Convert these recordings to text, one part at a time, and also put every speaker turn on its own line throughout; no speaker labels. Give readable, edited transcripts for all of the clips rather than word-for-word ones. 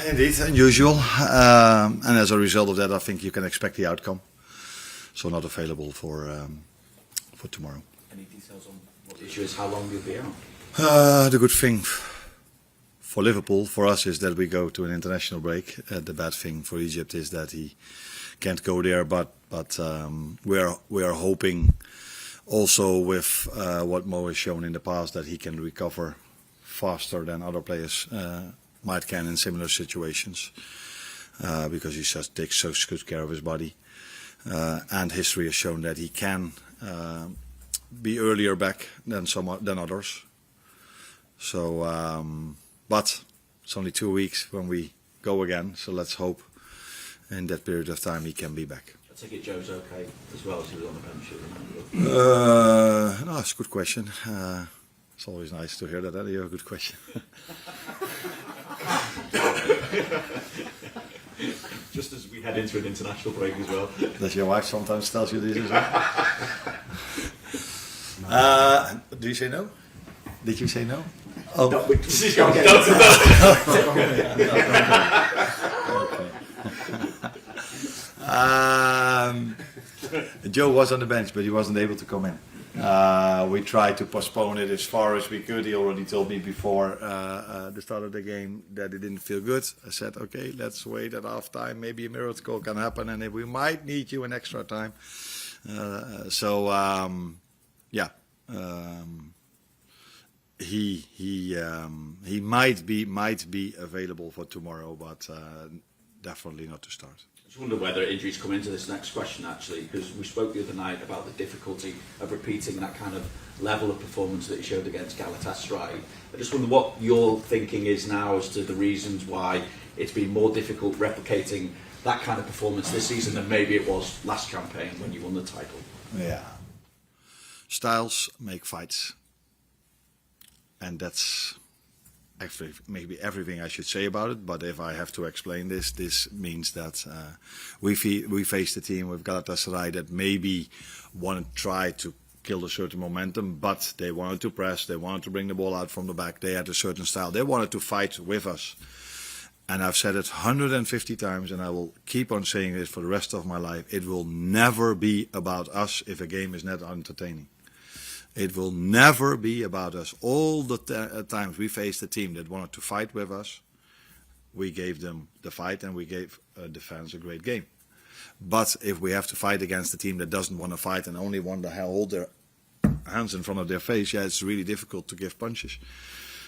Indeed, unusual, and as a result of that, I think you can expect the outcome. So not available for tomorrow.
Any details on what the issue is? How long you'll be out?
The good thing for Liverpool, for us, is that we go to an international break. The bad thing for Egypt is that he can't go there, but we are hoping also with what Mo has shown in the past that he can recover faster than other players might can in similar situations, because he just takes such good care of his body, and history has shown that he can be earlier back than others. So, but it's only 2 weeks when we go again, so let's hope in that period of time he can be back.
I take it Joe's okay as well as he was on the bench.
No, it's a good question. It's always nice to hear that. You have a good question.
Just as we head into an international break as well.
Does your wife sometimes tell you this as well? Do you say no? Did you say no? Oh. No, Joe was on the bench, but he wasn't able to come in. We tried to postpone it as far as we could. He already told me before the start of the game that he didn't feel good. I said, okay, let's wait at half time. Maybe a miracle can happen, and we might need you in extra time. He might be available for tomorrow, but definitely not to start.
I just wonder whether injuries come into this next question, actually, because we spoke the other night about the difficulty of repeating that kind of level of performance that he showed against Galatasaray. I just wonder what your thinking is now as to the reasons why it's been more difficult replicating that kind of performance this season than maybe it was last campaign when you won the title.
Yeah. Styles make fights. And that's actually maybe everything I should say about it. But if I have to explain this means that we faced a team with Galatasaray that maybe wanted to try to kill a certain momentum, but they wanted to press, they wanted to bring the ball out from the back, they had a certain style, they wanted to fight with us. And I've said it 150 times, and I will keep on saying this for the rest of my life, it will never be about us if a game is not entertaining. It will never be about us. All the times we faced a team that wanted to fight with us, we gave them the fight and we gave the fans a great game. But if we have to fight against a team that doesn't want to fight and only want to hold their hands in front of their face, yeah, it's really difficult to give punches.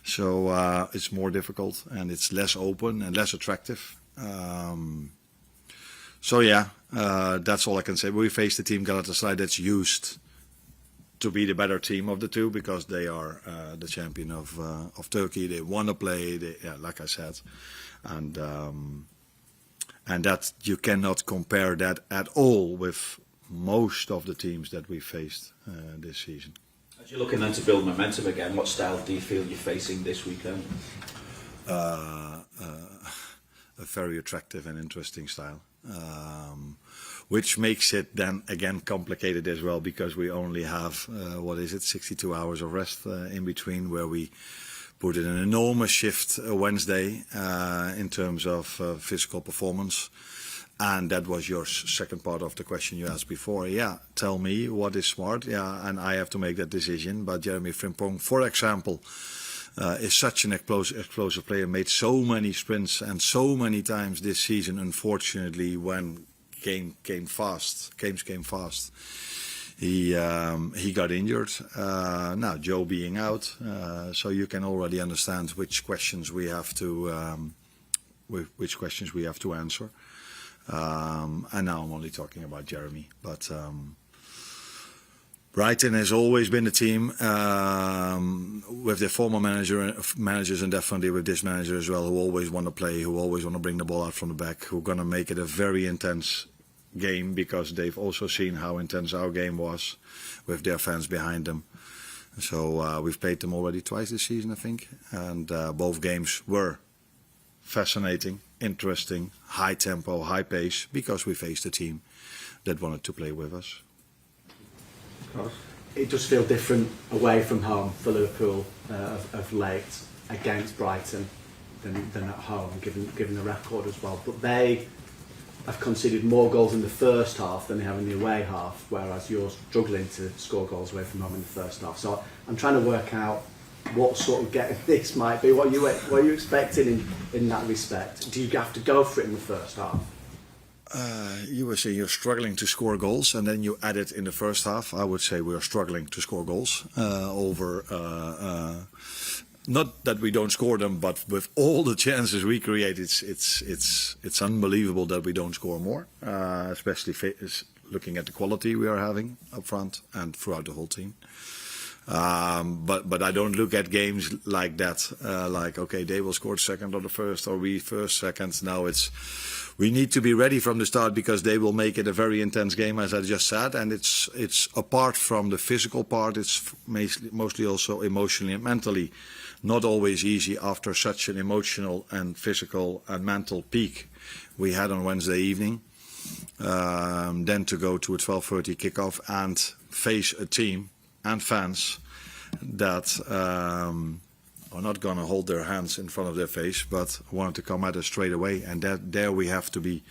So it's more difficult and it's less open and less attractive. That's all I can say. We faced a team, Galatasaray, that's used to be the better team of the two because they are the champion of Turkey. They want to play, like I said, and that you cannot compare that at all with most of the teams that we faced this season.
As you're looking then to build momentum again, what style do you feel you're facing this weekend?
A very attractive and interesting style. Which makes it then again complicated as well because we only have 62 hours of rest in between, where we put in an enormous shift Wednesday in terms of physical performance. And that was your second part of the question you asked before. Yeah, tell me what is smart. Yeah, and I have to make that decision. But Jeremy Frimpong, for example, is such an explosive player, made so many sprints and so many times this season, unfortunately, when games came fast. He got injured. Now Joe being out, so you can already understand which questions we have to answer. And now I'm only talking about Jeremy, but Brighton has always been a team with their former managers and definitely with this manager as well, who always want to play, who always want to bring the ball out from the back, who are going to make it a very intense game because they've also seen how intense our game was with their fans behind them. So we've played them already twice this season, I think, and both games were fascinating, interesting, high tempo, high pace, because we faced a team that wanted to play with us.
It does feel different away from home for Liverpool of late against Brighton. than at home, given the record as well. But they have conceded more goals in the first half than they have in the away half, whereas you're struggling to score goals away from home in the first half. So I'm trying to work out what sort of getting this might be. What are you expecting in that respect? Do you have to go for it in the first half?
You were saying you're struggling to score goals, and then you add it in the first half. I would say we're struggling to score goals not that we don't score them, but with all the chances we create, it's unbelievable that we don't score more. Especially looking at the quality we are having up front and throughout the whole team. But I don't look at games like that. Like, okay, they will score second or the first, or we first, second. No, we need to be ready from the start, because they will make it a very intense game, as I just said. And it's apart from the physical part, it's mostly also emotionally and mentally not always easy after such an emotional and physical and mental peak we had on Wednesday evening. Then to go to a 12:30 kickoff and face a team and fans that are not going to hold their hands in front of their face, but wanted to come at us straight away. And there we have to be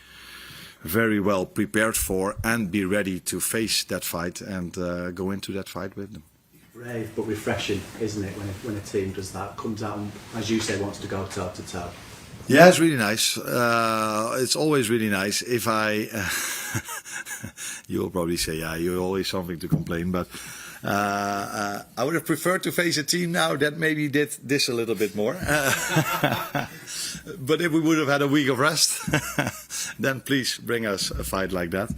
very well prepared for and be ready to face that fight and go into that fight with them.
Brave but refreshing, isn't it, when a team does that, comes out and, as you say, wants to go toe to toe.
Yeah, it's really nice. It's always really nice. If you'll probably say, yeah, you're always something to complain, but I would have preferred to face a team now that maybe did this a little bit more. But if we would have had a week of rest, then please bring us a fight like that.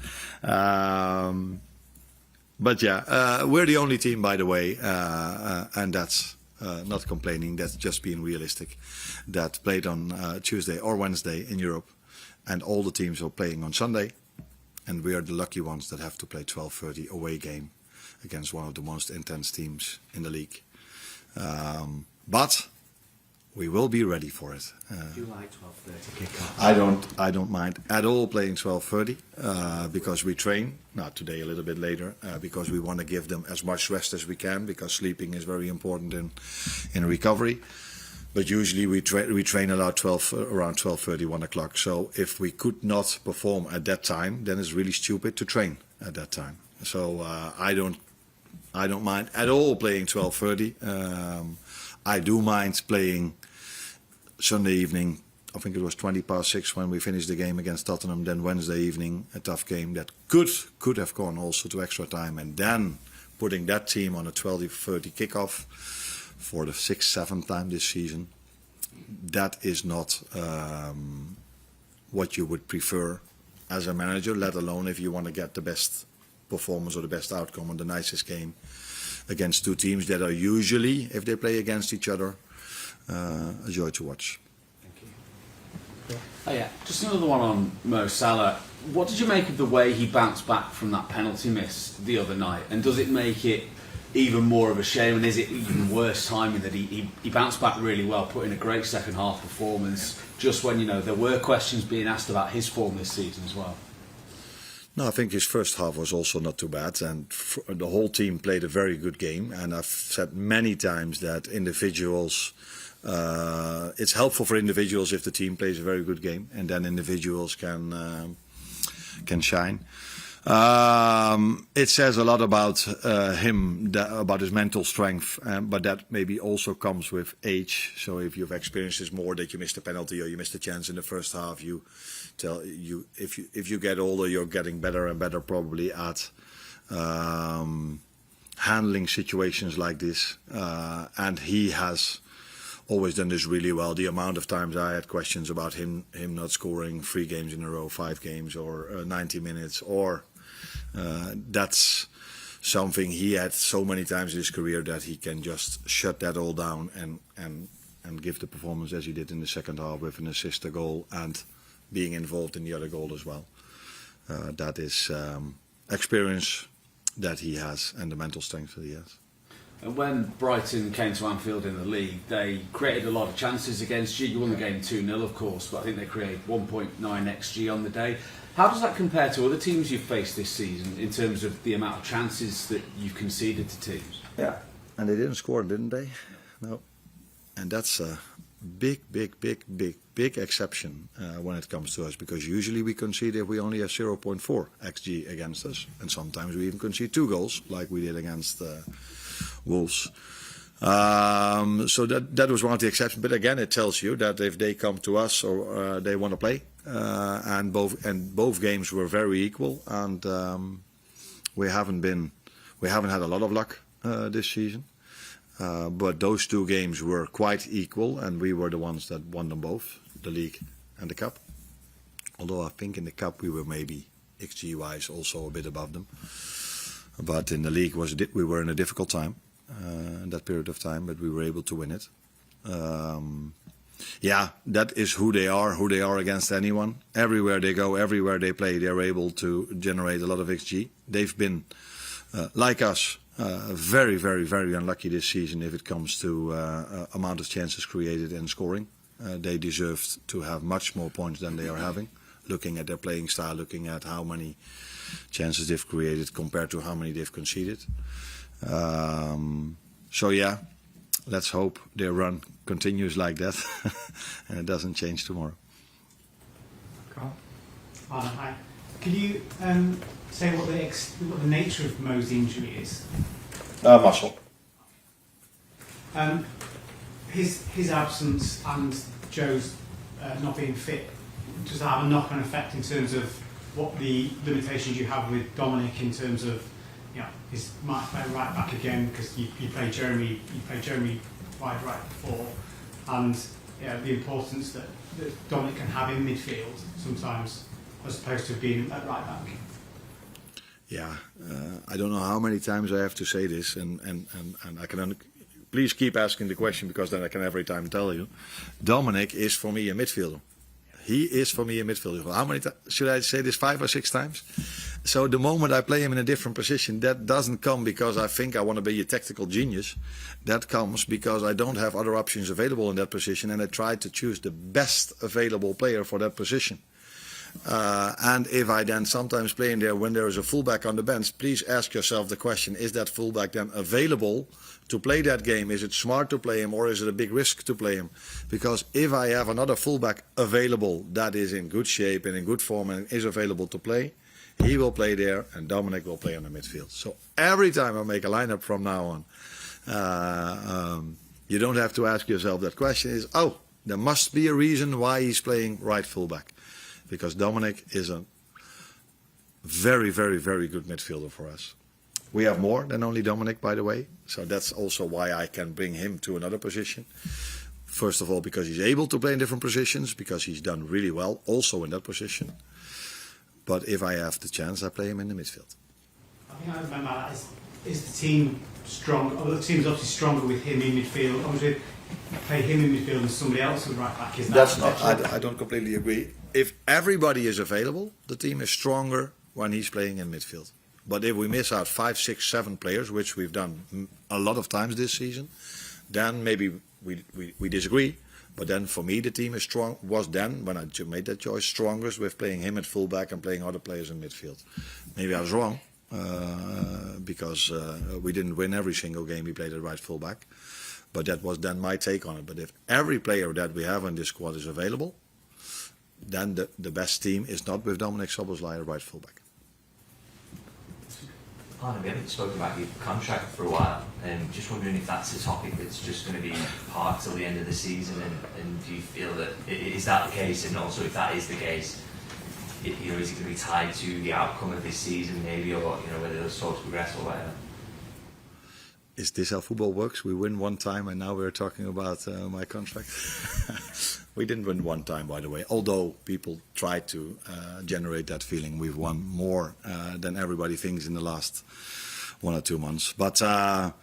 But yeah, we're the only team, by the way, and that's not complaining, that's just being realistic, that played on Tuesday or Wednesday in Europe, and all the teams are playing on Sunday, and we are the lucky ones that have to play 12:30 away game against one of the most intense teams in the league. But we will be ready for it.
Do you like 12:30 kickoff?
I don't mind at all playing 12:30 because we train. Not today, a little bit later, because we want to give them as much rest as we can, because sleeping is very important in recovery. But usually we train around 12:30, 1 o'clock. So if we could not perform at that time, then it's really stupid to train at that time. So I don't mind at all playing 12:30. I do mind playing Sunday evening. I think it was 6:20 when we finished the game against Tottenham. Then Wednesday evening, a tough game that could have gone also to extra time, and then putting that team on a 12:30 kickoff for the 6th, 7th time this season. That is not what you would prefer as a manager, let alone if you want to get the best performance or the best outcome on the nicest game against two teams that are usually, if they play against each other, a joy to watch.
Thank you.
Oh yeah, just another one on Mo Salah. What did you make of the way he bounced back from that penalty miss the other night? And does it make it even more of a shame, and is it even worse timing that he bounced back really well, put in a great second half performance, just when, you know, there were questions being asked about his form this season as well?
No, I think his first half was also not too bad, and the whole team played a very good game. And I've said many times that individuals, it's helpful for individuals if the team plays a very good game, and then individuals can shine. It says a lot about him, about his mental strength, but that maybe also comes with age. So if you've experienced this more, that you missed a penalty or you missed a chance in the first half, if you get older, you're getting better and better probably at handling situations like this. And he has always done this really well. The amount of times I had questions about him not scoring 3 games in a row, 5 games, or 90 minutes, or that's something he had so many times in his career that he can just shut that all down and give the performance as he did in the second half with an assist, a goal, and being involved in the other goal as well. That is experience that he has and the mental strength that he has.
And when Brighton came to Anfield in the league, they created a lot of chances against you. You won the game 2-0, of course, but I think they created 1.9 XG on the day. How does that compare to other teams you've faced this season in terms of the amount of chances that you've conceded to teams?
Yeah, and they didn't score, didn't they? No. And that's big exception when it comes to us, because usually we concede if we only have 0.4 xG against us, and sometimes we even concede 2 goals, like we did against Wolves. So that was one of the exceptions. But again, it tells you that if they come to us or they want to play, and both games were very equal, and we haven't had a lot of luck this season. But those 2 games were quite equal, and we were the ones that won them both, the league and the cup. Although I think in the cup we were maybe XG-wise also a bit above them. But in the league we were in a difficult time in that period of time, but we were able to win it. Yeah, that is who they are against anyone. Everywhere they go, everywhere they play, they're able to generate a lot of XG. They've been, like us, very, very, very unlucky this season if it comes to amount of chances created and scoring. They deserved to have much more points than they are having, looking at their playing style, looking at how many chances they've created compared to how many they've conceded. So yeah, let's hope their run continues like that and it doesn't change tomorrow.
Carl? Arne, hi. Could you say what the nature of Mo's injury is?
Muscle.
His absence and Joe's not being fit, does that have a knock-on effect in terms of what the limitations you have with Dominic in terms of, you know, his might play right back again because you play Jeremy wide right before, and the importance that Dominic can have in midfield sometimes as opposed to being at right back?
Yeah, I don't know how many times I have to say this, and I can please keep asking the question, because then I can every time tell you. Dominic is for me a midfielder. He is for me a midfielder. How many times should I say this? 5 or 6 times? So the moment I play him in a different position, that doesn't come because I think I want to be a tactical genius. That comes because I don't have other options available in that position, and I try to choose the best available player for that position. And if I then sometimes play in there when there is a fullback on the bench, please ask yourself the question, is that fullback then available to play that game? Is it smart to play him, or is it a big risk to play him? Because if I have another fullback available that is in good shape and in good form and is available to play, he will play there and Dominic will play on the midfield. So every time I make a lineup from now on, you don't have to ask yourself that question. Is, oh, there must be a reason why he's playing right fullback. Because Dominic is a very, very, very good midfielder for us. We have more than only Dominic, by the way. So that's also why I can bring him to another position. First of all, because he's able to play in different positions, because he's done really well also in that position. But if I have the chance, I play him in the midfield.
I think I remember that. Is the team strong? Oh, the team's obviously stronger with him in midfield. Obviously, play him in midfield and somebody else with right back. Is that?
That's not. I don't completely agree. If everybody is available, the team is stronger when he's playing in midfield. But if we miss out 5, 6, 7 players, which we've done a lot of times this season, then maybe we disagree. But then for me, the team is strong. Was then, when I made that choice, strongest with playing him at fullback and playing other players in midfield. Maybe I was wrong, because we didn't win every single game we played at right fullback. But that was then my take on it. But if every player that we have in this squad is available, then the best team is not with Dominic Szoboszlai at right fullback.
Arne, we haven't spoken about your contract for a while, and just wondering if that's a topic that's just going to be parked till the end of the season, and do you feel that is that the case, and also if that is the case, is it going to be tied to the outcome of this season maybe, or whether those talks progress or whatever?
Is this how football works? We win one time and now we're talking about my contract. We didn't win one time, by the way, although people tried to generate that feeling. We've won more than everybody thinks in the last 1 or 2 months. But I'm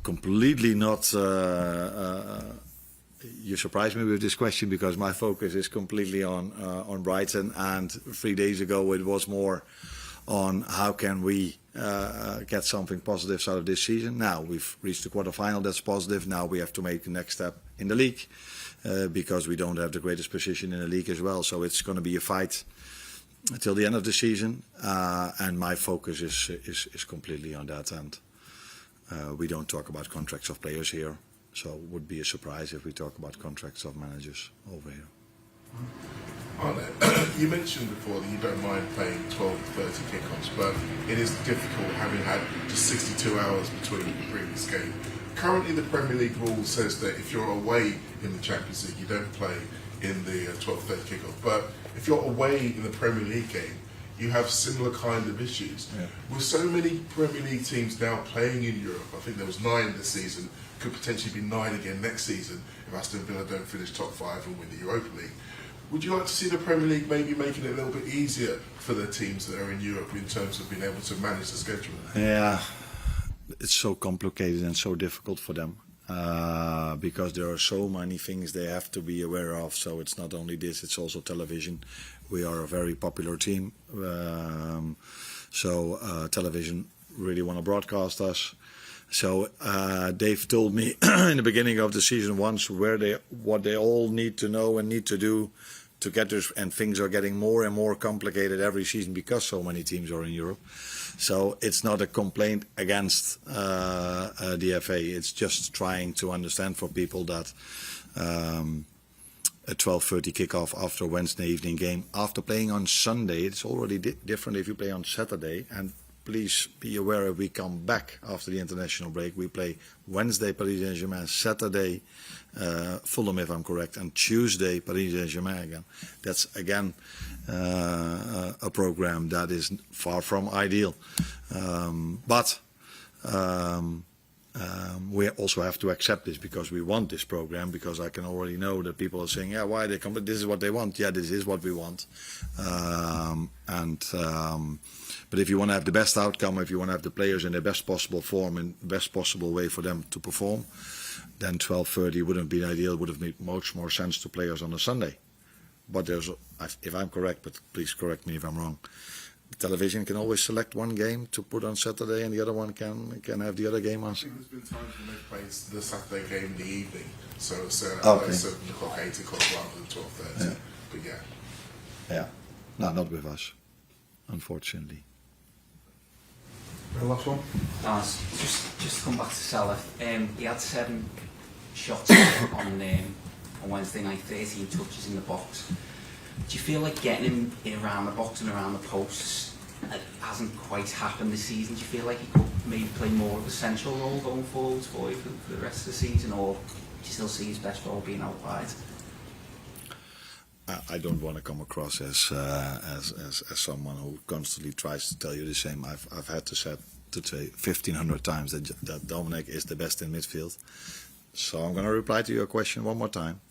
completely not... you surprised me with this question, because my focus is completely on Brighton, and 3 days ago it was more on how can we get something positive out of this season. Now we've reached the quarterfinal, that's positive. Now we have to make the next step in the league, because we don't have the greatest position in the league as well. So it's going to be a fight until the end of the season, and my focus is completely on that. And we don't talk about contracts of players here. So it would be a surprise if we talk about contracts of managers over here.
Arne, you mentioned before that you don't mind playing 12 to 30 kickoffs, but it is difficult having had just 62 hours between the previous game. Currently, the Premier League rule says that if you're away in the Champions League, you don't play in the 12 to 30 kickoff. But if you're away in the Premier League game, you have similar kind of issues.
Yeah.
With so many Premier League teams now playing in Europe, I think there was 9 this season, could potentially be 9 again next season if Aston Villa don't finish top 5 and win the Europa League. Would you like to see the Premier League maybe making it a little bit easier for the teams that are in Europe in terms of being able to manage the schedule?
Yeah, it's so complicated and so difficult for them because there are so many things they have to be aware of. So it's not only this, it's also television. We are a very popular team, so television really want to broadcast us. So they've told me in the beginning of the season once what they all need to know and need to do to get this, and things are getting more and more complicated every season because so many teams are in Europe. So it's not a complaint against the FA. It's just trying to understand for people that a 12:30 kickoff after a Wednesday evening game, after playing on Sunday, it's already different if you play on Saturday. And please be aware, if we come back after the international break, we play Wednesday Paris Saint-Germain, Saturday Fulham, if I'm correct, and Tuesday Paris Saint-Germain again. That's again a program that is far from ideal. But we also have to accept this because we want this program, because I can already know that people are saying, yeah, why they come, but this is what they want. Yeah, this is what we want. But if you want to have the best outcome, if you want to have the players in the best possible form and best possible way for them to perform, then 12:30 wouldn't be ideal. Would have made much more sense to players on a Sunday. But there's, if I'm correct, but please correct me if I'm wrong, the television can always select one game to put on Saturday, and the other one can have the other game on.
I think there's been times when they've played the Saturday game in the evening, so it's
Okay.
7 o'clock, 8 o'clock rather than 12:30.
Yeah.
But yeah.
Yeah, no, not with us, unfortunately.
The last one?
Just to come back to Salah, he had 7 shots on Wednesday night, 13 touches in the box. Do you feel like getting him in around the box and around the posts hasn't quite happened this season? Do you feel like he could maybe play more of a central role going forwards for you for the rest of the season, or do you still see his best role being out wide?
I don't want to come across as someone who constantly tries to tell you the same. I've had to say 1,500 times that Dominic is the best in midfield. So I'm going to reply to your question one more time.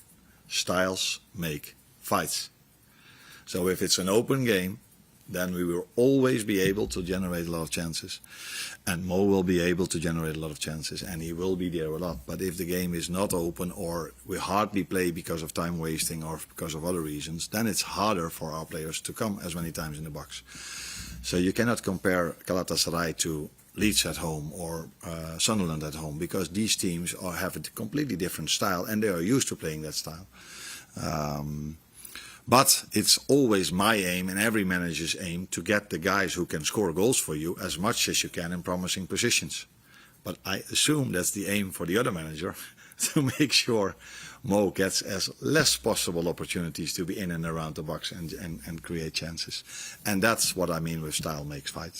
Styles make fights. So if it's an open game, then we will always be able to generate a lot of chances. And Mo will be able to generate a lot of chances, and he will be there a lot. But if the game is not open, or we hardly play because of time wasting or because of other reasons, then it's harder for our players to come as many times in the box. So you cannot compare Galatasaray to Leeds at home or Sunderland at home, because these teams have a completely different style, and they are used to playing that style. But it's always my aim and every manager's aim to get the guys who can score goals for you as much as you can in promising positions. But I assume that's the aim for the other manager, to make sure Mo gets as less possible opportunities to be in and around the box and create chances. And that's what I mean with style makes fights.